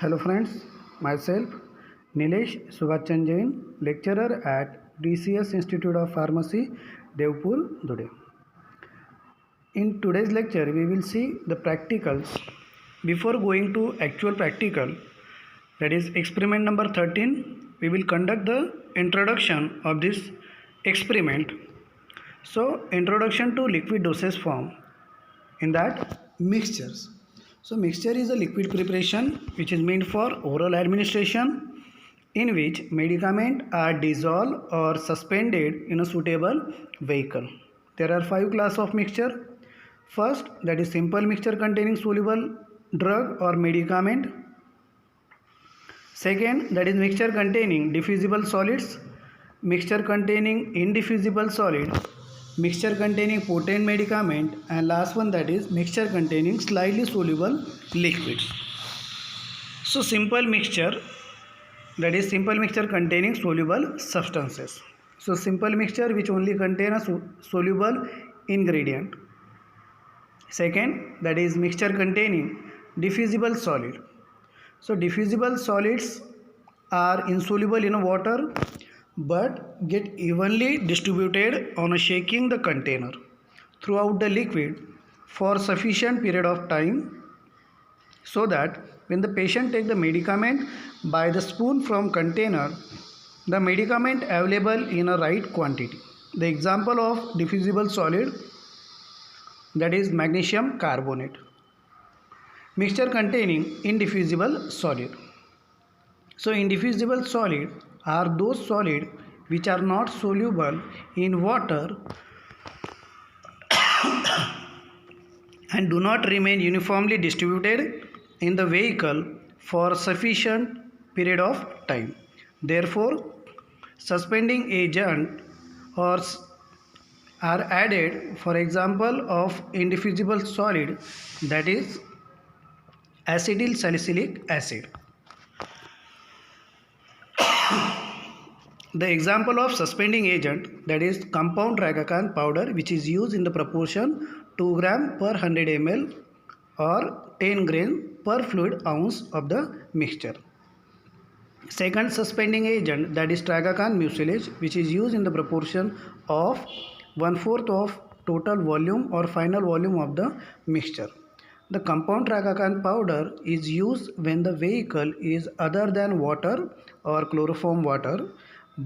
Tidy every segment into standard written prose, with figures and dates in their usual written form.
Hello friends, myself Nilesh Subhachan Jain, lecturer at DCS Institute of Pharmacy, Devpur, Dhude. In today's lecture, we will see the practicals. Before going to actual practical, that is experiment number 13, we will conduct the introduction of this experiment. So, introduction to liquid dosage form. In that, mixtures. So mixture is a liquid preparation which is meant for oral administration, in which medicament are dissolved or suspended in a suitable vehicle. There are 5 classes of mixture. First, that is simple mixture containing soluble drug or medicament. Second, that is mixture containing diffusible solids, mixture containing indiffusible solid, mixture containing potent medicament, and last one, that is mixture containing slightly soluble liquids. So simple mixture, that is simple mixture containing soluble substances. So simple mixture which only contain a soluble ingredient. Second, that is mixture containing diffusible solid. So diffusible solids are insoluble in water but get evenly distributed on shaking the container throughout the liquid for sufficient period of time, so that when the patient take the medicament by the spoon from container, the medicament available in a right quantity. The example of diffusible solid, that is magnesium carbonate. Mixture containing indiffusible solid. So indiffusible solid are those solids which are not soluble in water and do not remain uniformly distributed in the vehicle for sufficient period of time. Therefore, suspending agent or are added. For example of indiffusible solid, that is acetyl salicylic acid. The example of suspending agent, that is compound tragacanth powder, which is used in the proportion 2 gram per 100 ml or 10 grain per fluid ounce of the mixture. Second suspending agent, that is tragacanth mucilage, which is used in the proportion of 1/4 of total volume or final volume of the mixture. The compound tragacanth powder is used when the vehicle is other than water or chloroform water,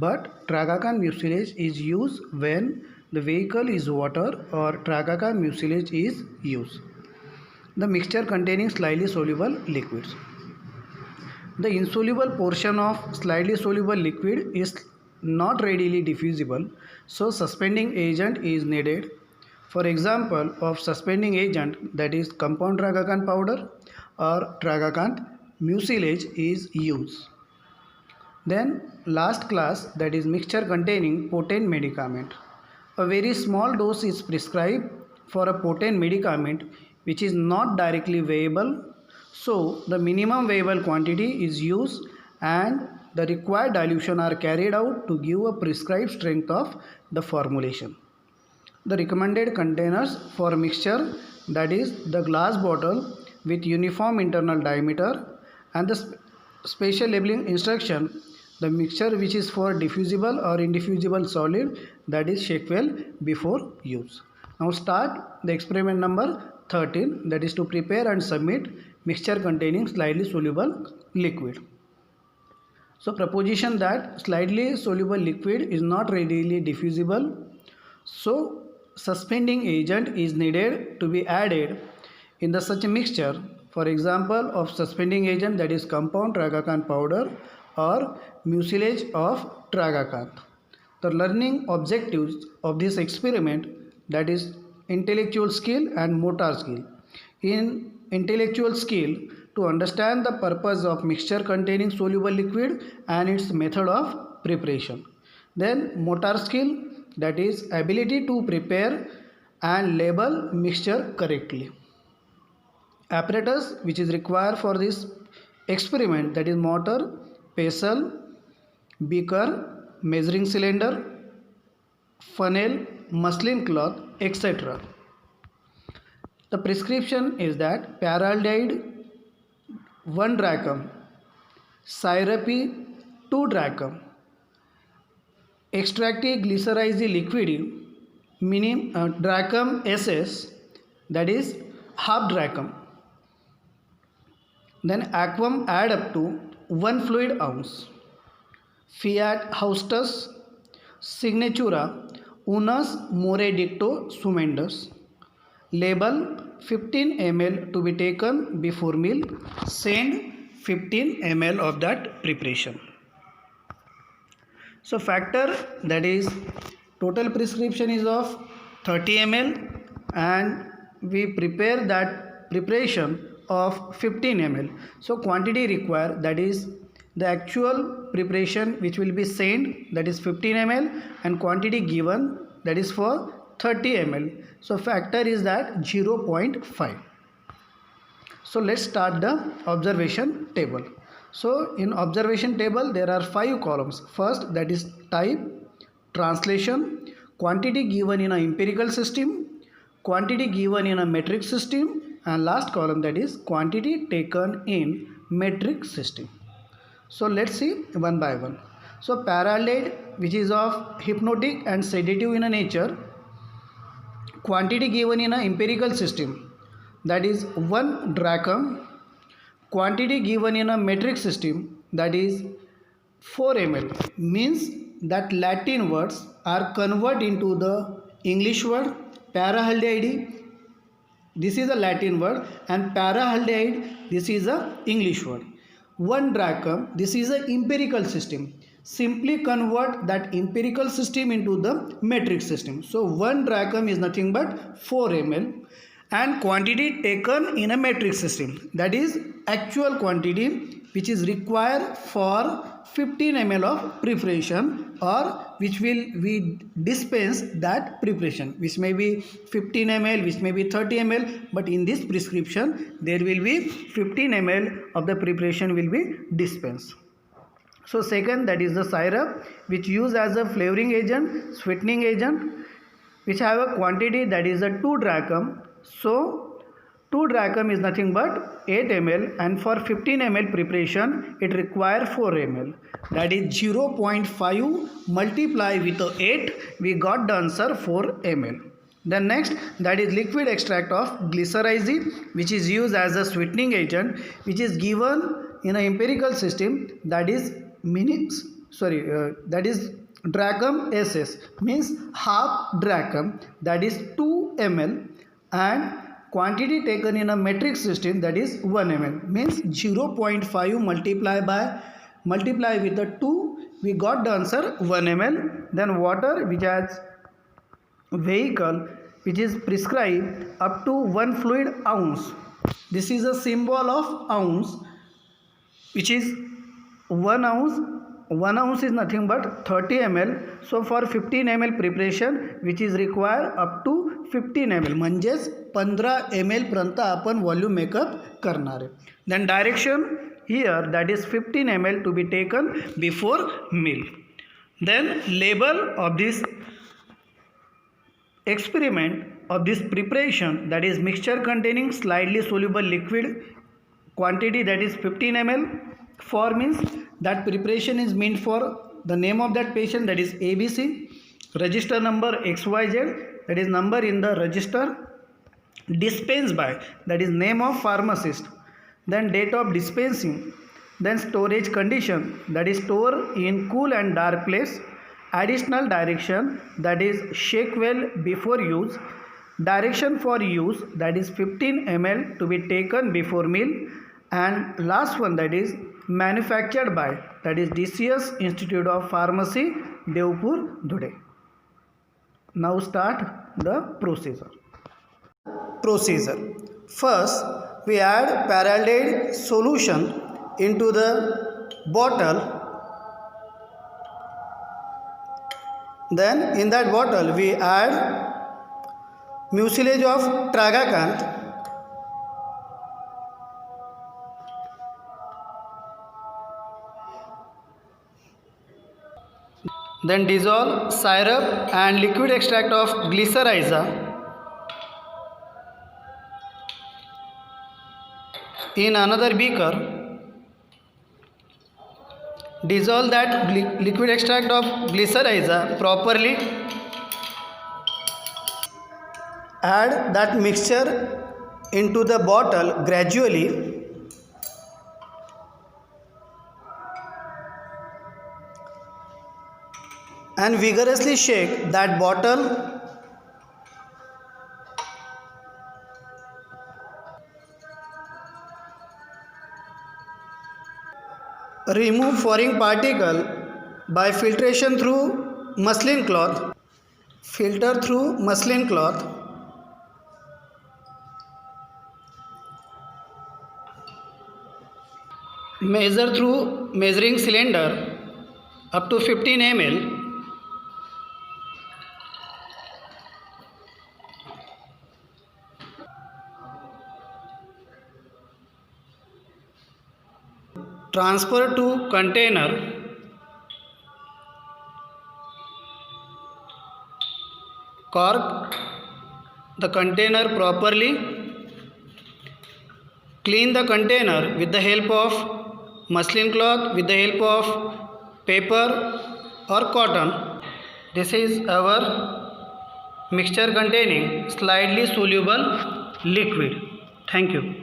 but tragacanth mucilage is used when the vehicle is water or tragacanth mucilage is used. The mixture containing slightly soluble liquids. The insoluble portion of slightly soluble liquid is not readily diffusible, so suspending agent is needed. For example of suspending agent, that is compound tragacanth powder or tragacanth mucilage is used. Then last class, that is mixture containing potent medicament. A very small dose is prescribed for a potent medicament which is not directly weighable. So the minimum weighable quantity is used and the required dilution are carried out to give a prescribed strength of the formulation. The recommended containers for mixture, that is the glass bottle with uniform internal diameter, and the special labeling instruction, the mixture which is for diffusible or indiffusible solid, that is shake well before use. Now start the experiment number 13, that is to prepare and submit mixture containing slightly soluble liquid. So proposition that slightly soluble liquid is not readily diffusible, so suspending agent is needed to be added in the such a mixture. For example of suspending agent, that is compound tragacanth powder or mucilage of tragacanth. The learning objectives of this experiment, that is intellectual skill and motor skill. In intellectual skill, to understand the purpose of mixture containing soluble liquid and its method of preparation. Then motor skill, that is ability to prepare and label mixture correctly. Apparatus which is required for this experiment, that is mortar, pestle, beaker, measuring cylinder, funnel, muslin cloth, etc. The prescription is that paraldehyde 1 drachm syrupy 2 drachm, extracti glycerize liquid drachm SS, that is half drachm. Then aquam add up to 1 fluid ounce. Fiat Haustus Signatura Unus More Dicto Sumendus. Label 15 ml to be taken before meal. Send 15 ml of that preparation. So factor, that is total prescription is of 30 ml and we prepare that preparation of 15 ml. So quantity required, that is the actual preparation which will be sent, that is 15 ml, and quantity given, that is for 30 ml. So factor is that 0.5. So let's start the observation table. So in observation table there are 5 columns. First, that is type, translation, quantity given in an empirical system, quantity given in a metric system, and last column, that is quantity taken in metric system. So let's see one by one. So parallel, which is of hypnotic and sedative in a nature, quantity given in an empirical system, that is 1 drachm. Quantity given in a metric system, that is 4 ml. Means that Latin words are converted into the English word. Parahaldehyde, this is a Latin word, and parahaldehyde, this is a English word. 1 drachm, this is an empirical system. Simply convert that empirical system into the metric system. So 1 drachm is nothing but 4 ml. And quantity taken in a metric system, that is actual quantity which is required for 15 ml of preparation, or which will we dispense that preparation, which may be 15 ml, which may be 30 ml, but in this prescription there will be 15 ml of the preparation will be dispensed. So second, that is the syrup, which used as a flavoring agent, sweetening agent, which have a quantity, that is a 2 drachm. So 2 drachm is nothing but 8 ml, and for 15 ml preparation it requires 4 ml, that is 0.5 multiply with 8, we got the answer 4 ml. Then next, that is liquid extract of glycerize, which is used as a sweetening agent, which is given in an empirical system, that is that is drachm SS, means half drachm, that is 2 ml, and quantity taken in a metric system, that is 1 ml, means 0.5 multiply with the 2, we got the answer 1 ml. Then water, which has vehicle, which is prescribed up to 1 fluid ounce. This is a symbol of ounce, which is 1 ounce. 1 ounce is nothing but 30 ml. So for 15 ml preparation, which is required up to 15 ml, म्हणजेच 15 ml पर्यंत आपण volume makeup करणार आहे. Then direction here, that is 15 ml to be taken before meal. Then label of this experiment of this preparation, that is mixture containing slightly soluble liquid, quantity that is 15 ml. For means that preparation is meant for the name of that patient, that is ABC, register number XYZ, that is number in the register, dispensed by, that is name of pharmacist, then date of dispensing, then storage condition, that is store in cool and dark place, additional direction, that is shake well before use, direction for use, that is 15 ml to be taken before meal, and last one, that is manufactured by, that is DCS Institute of Pharmacy, Devpur, Dhude. Now start the procedure. First, we add paraldehyde solution into the bottle. Then in that bottle we add mucilage of tragacanth. Then dissolve syrup and liquid extract of glyceriza in another beaker. Dissolve that liquid extract of glycyrrhiza properly. Add that mixture into the bottle gradually and vigorously shake that bottle. Remove foreign particle by filtration through muslin cloth. Filter through muslin cloth. Measure through measuring cylinder up to 15 ml. Transfer to container. Cork the container properly. Clean the container with the help of muslin cloth, with the help of paper or cotton. This is our mixture containing slightly soluble liquid. Thank you.